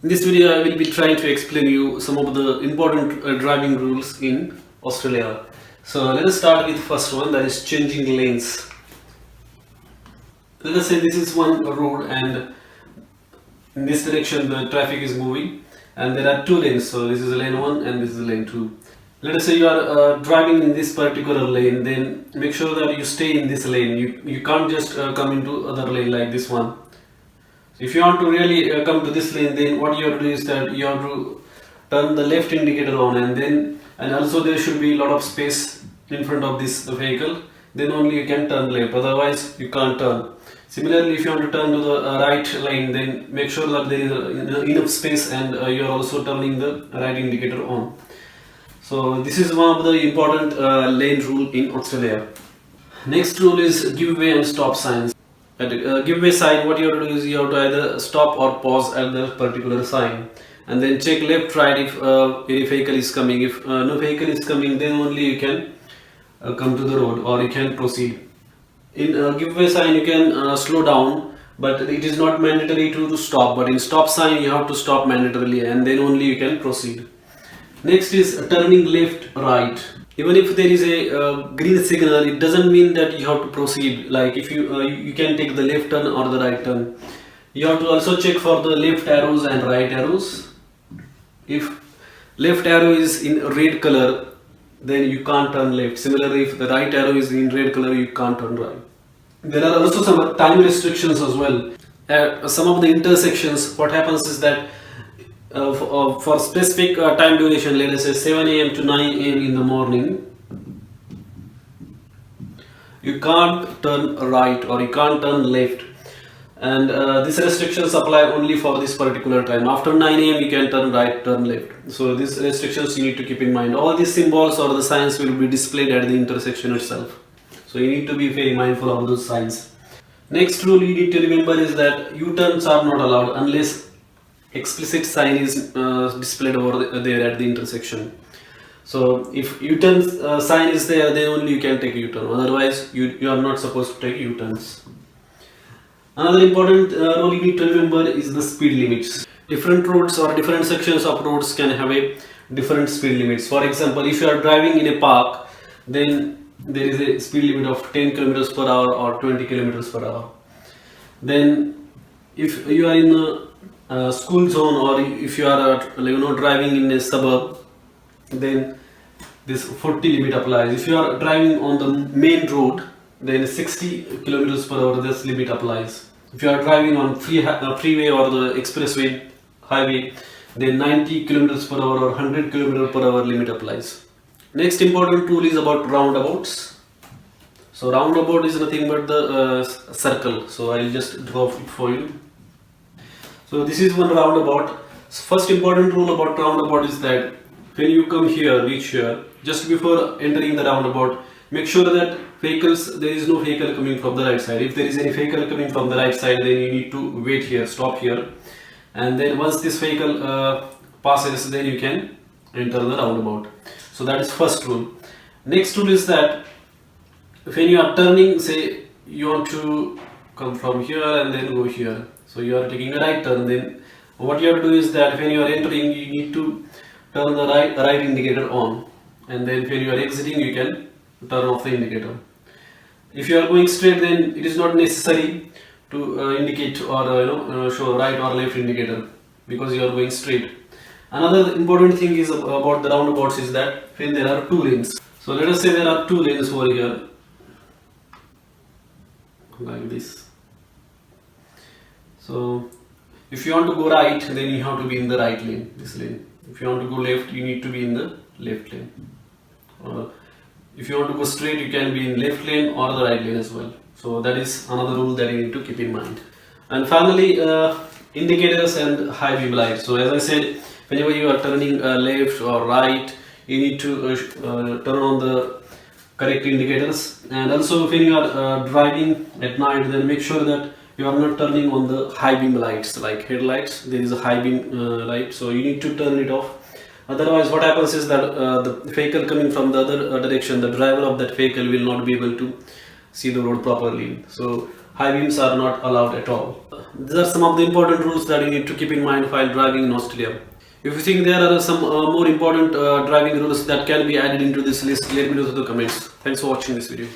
In this video, I will be trying to explain you some of the important driving rules in Australia. So let us start with the first one, that is changing lanes. Let us say this is one road and in this direction the traffic is moving and there are two lanes. So this is lane 1 and this is lane 2. Let us say you are driving in this particular lane, then make sure that you stay in this lane. You can't just come into other lane like this one. If you want to really come to this lane, then what you have to do is that you have to turn the left indicator on, and also there should be a lot of space in front of this vehicle, then only you can turn left, otherwise you can't turn. Similarly, if you want to turn to the right lane, then make sure that there is enough space and you are also turning the right indicator on. So this is one of the important lane rule in Australia. Next rule is give way and stop signs. At a giveaway sign, what you have to do is you have to either stop or pause at the particular sign, and then check left, right if any vehicle is coming. If no vehicle is coming, then only you can come to the road or you can proceed. In a giveaway sign, you can slow down, but it is not mandatory to stop. But in stop sign, you have to stop mandatorily, and then only you can proceed. Next is turning left, right. Even if there is a green signal, it doesn't mean that you have to proceed. Like if you can take the left turn or the right turn. You have to also check for the left arrows and right arrows. If left arrow is in red color, then you can't turn left. Similarly, if the right arrow is in red color, you can't turn right. There are also some time restrictions as well. At some of the intersections, what happens is that for specific time duration, let us say 7 a.m. to 9 a.m. in the morning, you can't turn right or you can't turn left, and these restrictions apply only for this particular time. After 9 a.m. you can turn right, turn left. So these restrictions you need to keep in mind. All these symbols or the signs will be displayed at the intersection itself, so you need to be very mindful of those signs. Next rule you need to remember is that U-turns are not allowed unless explicit sign is displayed over there at the intersection. So if U-turn sign is there, then only you can take U-turn. Otherwise, you are not supposed to take U-turns. Another important rule you need to remember is the speed limits. Different roads or different sections of roads can have a different speed limits. For example, if you are driving in a park, then there is a speed limit of 10 kilometers per hour or 20 kilometers per hour. Then if you are in a school zone, or if you are driving in a suburb, then this 40 limit applies. If you are driving on the main road, then 60 kilometers per hour this limit applies. If you are driving on freeway or the expressway highway, then 90 kilometers per hour or 100 kilometers per hour limit applies. Next important rule is about roundabouts. So roundabout is nothing but the circle. So I will just draw it for you. So this is one roundabout. First important rule about roundabout is that when you come here, reach here, just before entering the roundabout, make sure that there is no vehicle coming from the right side. If there is any vehicle coming from the right side, then you need to wait here, stop here, and then once this vehicle passes, then you can enter the roundabout. So that is first rule. Next rule is that when you are turning, say you want to come from here and then go here. So you are taking a right turn, then what you have to do is that when you are entering, you need to turn the right indicator on, and then when you are exiting, you can turn off the indicator. If you are going straight, then it is not necessary to indicate or show right or left indicator, because you are going straight. Another important thing is about the roundabouts is that when there are two lanes. So let us say there are two lanes over here, like this. So if you want to go right, then you have to be in the right lane, this lane. If you want to go left, you need to be in the left lane. Or if you want to go straight, you can be in left lane or the right lane as well. So that is another rule that you need to keep in mind. And finally, indicators and high beam lights. So as I said, whenever you are turning left or right, you need to turn on the correct indicators. And also when you are driving at night, then make sure that you are not turning on the high beam lights like headlights. There is a high beam light, so you need to turn it off. Otherwise what happens is that the vehicle coming from the other direction, the driver of that vehicle will not be able to see the road properly. So high beams are not allowed at all. These are some of the important rules that you need to keep in mind while driving in Australia. If you think there are some more important driving rules that can be added into this list, let me know in the comments. Thanks for watching this video.